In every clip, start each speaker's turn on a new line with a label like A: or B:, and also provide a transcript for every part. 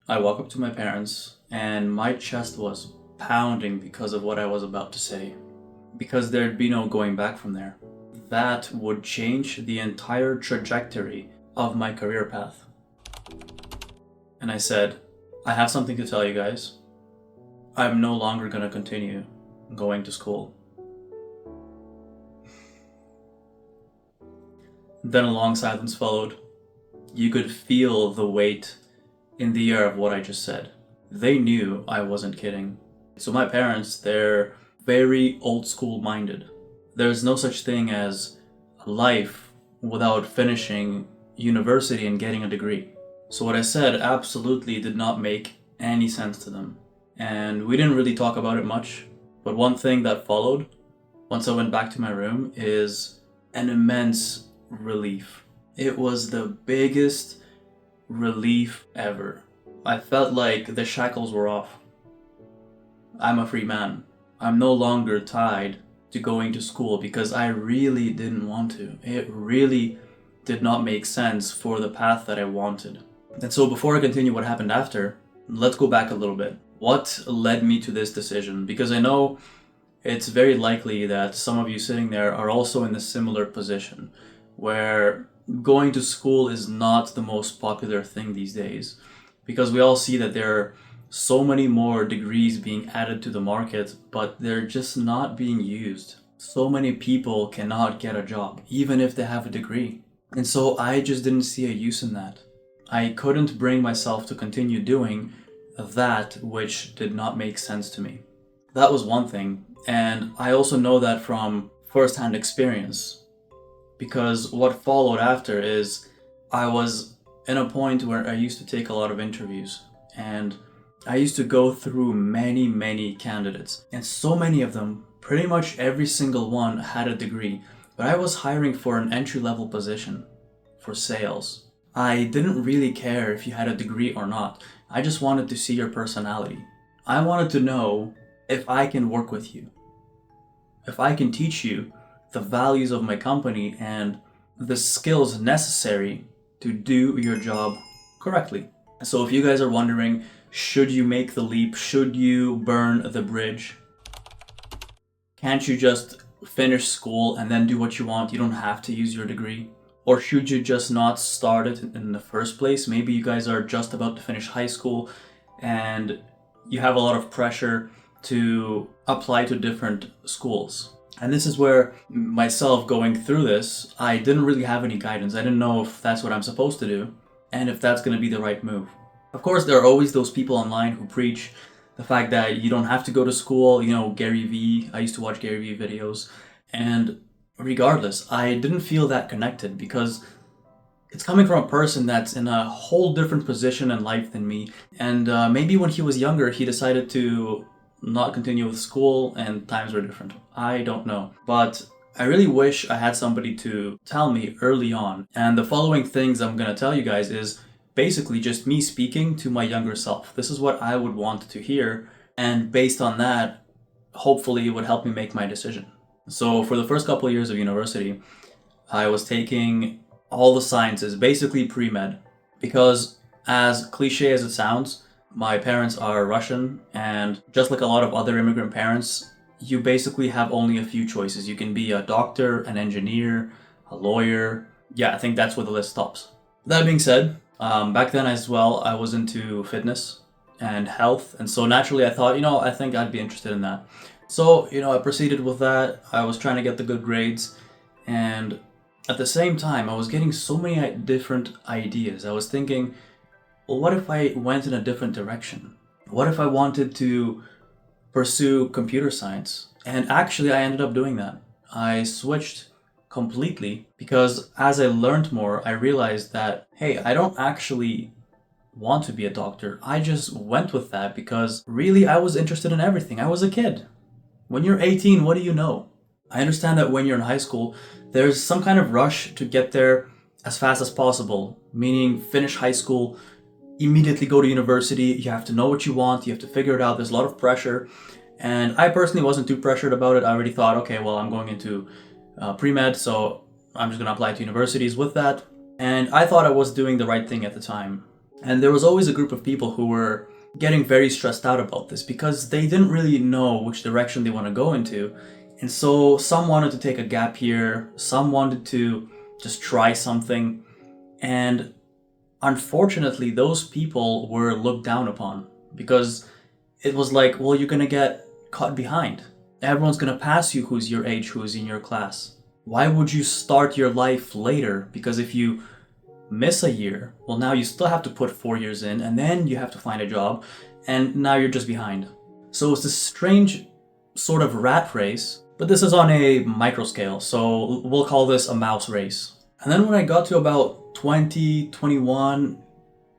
A: I walk up to my parents, and my chest was pounding because of what I was about to say. Because there'd be no going back from there. That would change the entire trajectory of my career path. And I said, I have something to tell you guys. I'm no longer going to continue going to school. Then a long silence followed. You could feel the weight in the air of what I just said. They knew I wasn't kidding. So my parents, they're very old school minded. There's no such thing as a life without finishing university and getting a degree. So what I said absolutely did not make any sense to them. And we didn't really talk about it much. But one thing that followed, once I went back to my room, is an immense relief. It was the biggest relief ever. I felt like the shackles were off. I'm a free man. I'm no longer tied to going to school because I really didn't want to. It really did not make sense for the path that I wanted. And so before I continue what happened after, let's go back a little bit. What led me to this decision? Because I know it's very likely that some of you sitting there are also in a similar position where going to school is not the most popular thing these days, because we all see that there are so many more degrees being added to the market, but they're just not being used. So many people cannot get a job, even if they have a degree. And so I just didn't see a use in that. I couldn't bring myself to continue doing that which did not make sense to me. That was one thing. And I also know that from first-hand experience, because what followed after is I was in a point where I used to take a lot of interviews, and I used to go through many candidates, and so many of them, pretty much every single one had a degree, but I was hiring for an entry-level position for sales. I didn't really care if you had a degree or not. I just wanted to see your personality. I wanted to know if I can work with you, if I can teach you the values of my company and the skills necessary to do your job correctly. So if you guys are wondering, should you make the leap? Should you burn the bridge? Can't you just finish school and then do what you want? You don't have to use your degree. Or should you just not start it in the first place? Maybe you guys are just about to finish high school and you have a lot of pressure to apply to different schools. And this is where myself going through this, I didn't really have any guidance. I didn't know if that's what I'm supposed to do and if that's going to be the right move. Of course, there are always those people online who preach the fact that you don't have to go to school. You know, Gary Vee, I used to watch Gary Vee videos. And regardless, I didn't feel that connected because it's coming from a person that's in a whole different position in life than me. And maybe when he was younger, he decided to not continue with school and times were different. I don't know. But I really wish I had somebody to tell me early on. And the following things I'm going to tell you guys is basically just me speaking to my younger self. This is what I would want to hear. And based on that, hopefully it would help me make my decision. So for the first couple of years of university, I was taking all the sciences, basically pre-med, because as cliche as it sounds, my parents are Russian, and just like a lot of other immigrant parents, you basically have only a few choices. You can be a doctor, an engineer, a lawyer. Yeah, I think that's where the list stops. That being said, back then as well, I was into fitness and health, and so naturally I thought, I think I'd be interested in that. So, I proceeded with that. I was trying to get the good grades, and at the same time, I was getting so many different ideas. I was thinking, well, what if I went in a different direction? What if I wanted to pursue computer science? And actually, I ended up doing that. I switched completely because as I learned more, I realized that, hey, I don't actually want to be a doctor. I just went with that because really I was interested in everything. I was a kid. When you're 18, what do you know? I understand that when you're in high school, there's some kind of rush to get there as fast as possible, meaning finish high school, immediately go to university. You have to know what you want. You have to figure it out. There's a lot of pressure. And I personally wasn't too pressured about it. I already thought, okay, well, I'm going into pre-med, so I'm just going to apply to universities with that. And I thought I was doing the right thing at the time. And there was always a group of people who were getting very stressed out about this because they didn't really know which direction they want to go into. And so some wanted to take a gap year, some wanted to just try something. And unfortunately, those people were looked down upon because it was like, well, you're going to get caught behind. Everyone's going to pass you who's your age, who's in your class. Why would you start your life later? Because if you miss a year, well, now you still have to put 4 years in, and then you have to find a job, and now you're just behind. So it's this strange sort of rat race, but this is on a micro scale, so we'll call this a mouse race. And then when I got to about 20, 21,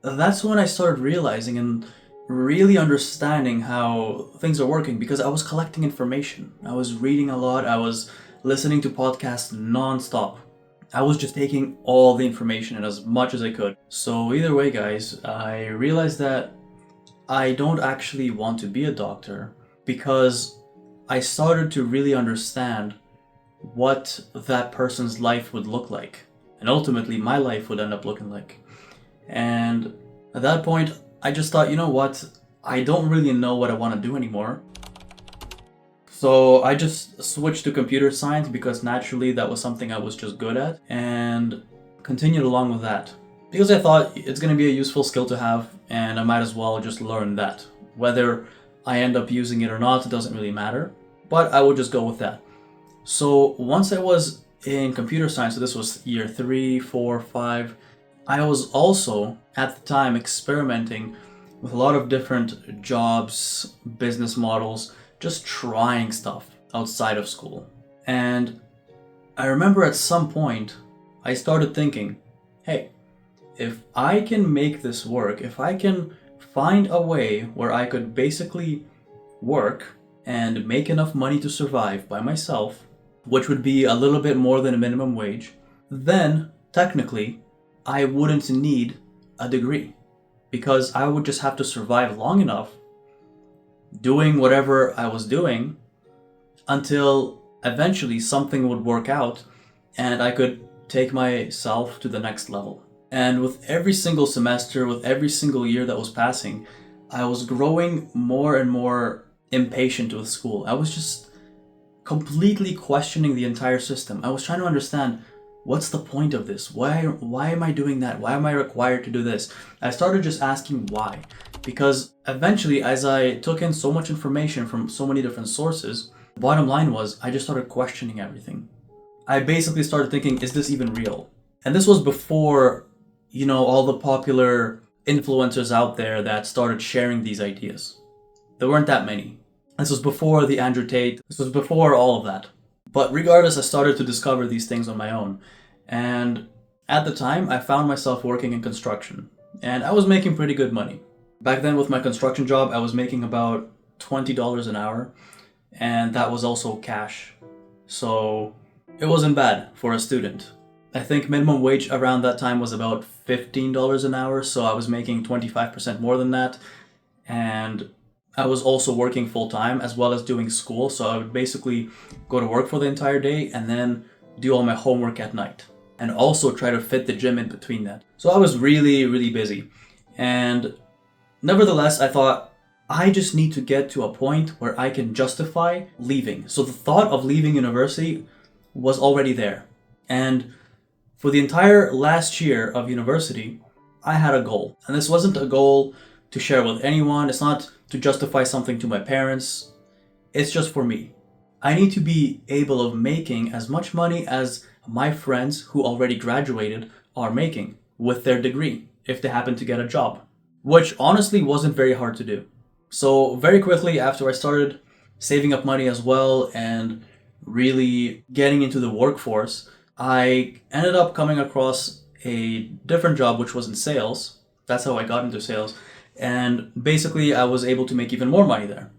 A: that's when I started realizing and really understanding how things are working, because I was collecting information. I was reading a lot, I was listening to podcasts non-stop. I was just taking all the information in as much as I could. So either way, guys, I realized that I don't actually want to be a doctor because I started to really understand what that person's life would look like. And ultimately, my life would end up looking like. And at that point, I just thought, you know what? I don't really know what I want to do anymore. So I just switched to computer science because naturally that was something I was just good at, and continued along with that. Because I thought it's going to be a useful skill to have, and I might as well just learn that. Whether I end up using it or not, it doesn't really matter, but I would just go with that. So once I was in computer science, so this was year 3, 4, 5, I was also at the time experimenting with a lot of different jobs, business models, just trying stuff outside of school. And I remember at some point I started thinking, hey, if I can make this work, if I can find a way where I could basically work and make enough money to survive by myself, which would be a little bit more than a minimum wage, then technically I wouldn't need a degree, because I would just have to survive long enough doing whatever I was doing until eventually something would work out and I could take myself to the next level. And with every single semester, with every single year that was passing, I was growing more and more impatient with school. I was just completely questioning the entire system. I was trying to understand, what's the point of this? Why am I doing that? Why am I required to do this? I started just asking why. Because eventually, as I took in so much information from so many different sources, the bottom line was I just started questioning everything. I basically started thinking, is this even real? And this was before, all the popular influencers out there that started sharing these ideas. There weren't that many. This was before the Andrew Tate. This was before all of that. But regardless, I started to discover these things on my own. And at the time, I found myself working in construction. And I was making pretty good money. Back then with my construction job, I was making about $20 an hour. And that was also cash. So it wasn't bad for a student. I think minimum wage around that time was about $15 an hour. So I was making 25% more than that. And I was also working full time as well as doing school. So I would basically go to work for the entire day and then do all my homework at night. And also try to fit the gym in between that. So I was really, really busy. And nevertheless, I thought, I just need to get to a point where I can justify leaving. So the thought of leaving university was already there. And for the entire last year of university, I had a goal. And this wasn't a goal to share with anyone. It's not to justify something to my parents. It's just for me. I need to be able of making as much money as my friends who already graduated are making with their degree, if they happen to get a job, which honestly wasn't very hard to do. So very quickly after I started saving up money as well and really getting into the workforce, I ended up coming across a different job, which was in sales. That's how I got into sales. And basically I was able to make even more money there.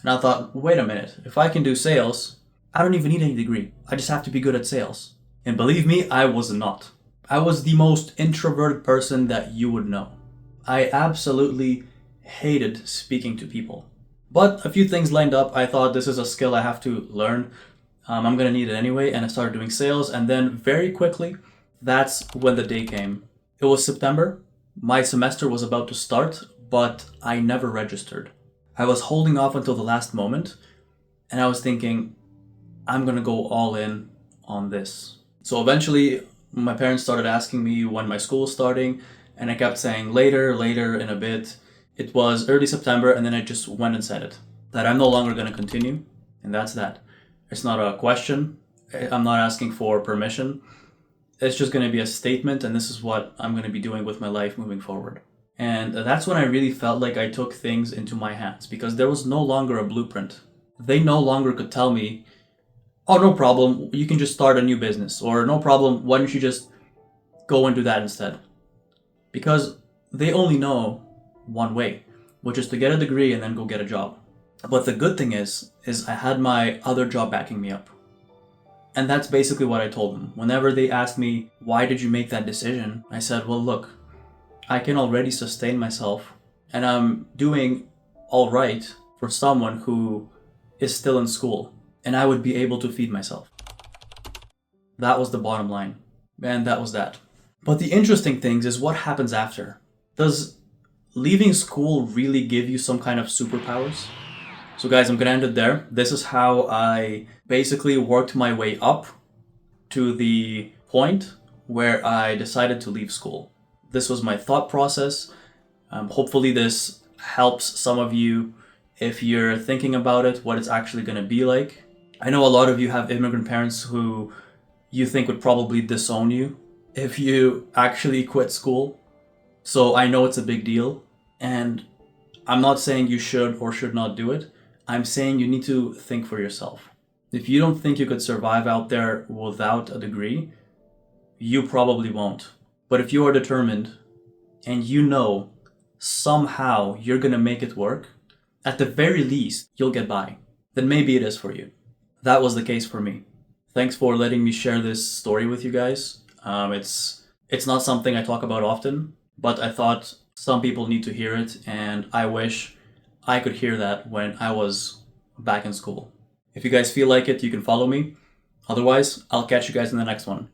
A: And I thought, wait a minute, if I can do sales, I don't even need any degree. I just have to be good at sales. And believe me, I was not. I was the most introverted person that you would know. I absolutely hated speaking to people. But a few things lined up. I thought this is a skill I have to learn. I'm going to need it anyway. And I started doing sales. And then very quickly, that's when the day came. It was September. My semester was about to start, but I never registered. I was holding off until the last moment, and I was thinking, I'm gonna go all in on this. So eventually, my parents started asking me when my school was starting, and I kept saying later, later, in a bit. It was early September, and then I just went and said it that I'm no longer gonna continue, and that's that. It's not a question. I'm not asking for permission. It's just going to be a statement, and this is what I'm going to be doing with my life moving forward. And that's when I really felt like I took things into my hands because there was no longer a blueprint. They no longer could tell me, oh, no problem, you can just start a new business, or no problem, why don't you just go and do that instead? Because they only know one way, which is to get a degree and then go get a job. But the good thing is I had my other job backing me up. And that's basically what I told them. Whenever they asked me, why did you make that decision? I said, well, look, I can already sustain myself and I'm doing all right for someone who is still in school and I would be able to feed myself. That was the bottom line. And that was that. But the interesting thing is what happens after. Does leaving school really give you some kind of superpowers? So guys, I'm gonna end it there. This is how I basically worked my way up to the point where I decided to leave school. This was my thought process. Hopefully this helps some of you if you're thinking about it, what it's actually gonna be like. I know a lot of you have immigrant parents who you think would probably disown you if you actually quit school. So I know it's a big deal, and I'm not saying you should or should not do it. I'm saying you need to think for yourself. If you don't think you could survive out there without a degree, you probably won't. But if you are determined and you know somehow you're gonna make it work, at the very least, you'll get by. Then maybe it is for you. That was the case for me. Thanks for letting me share this story with you guys. It's not something I talk about often, but I thought some people need to hear it, and I wish I could hear that when I was back in school. If you guys feel like it, you can follow me. Otherwise, I'll catch you guys in the next one.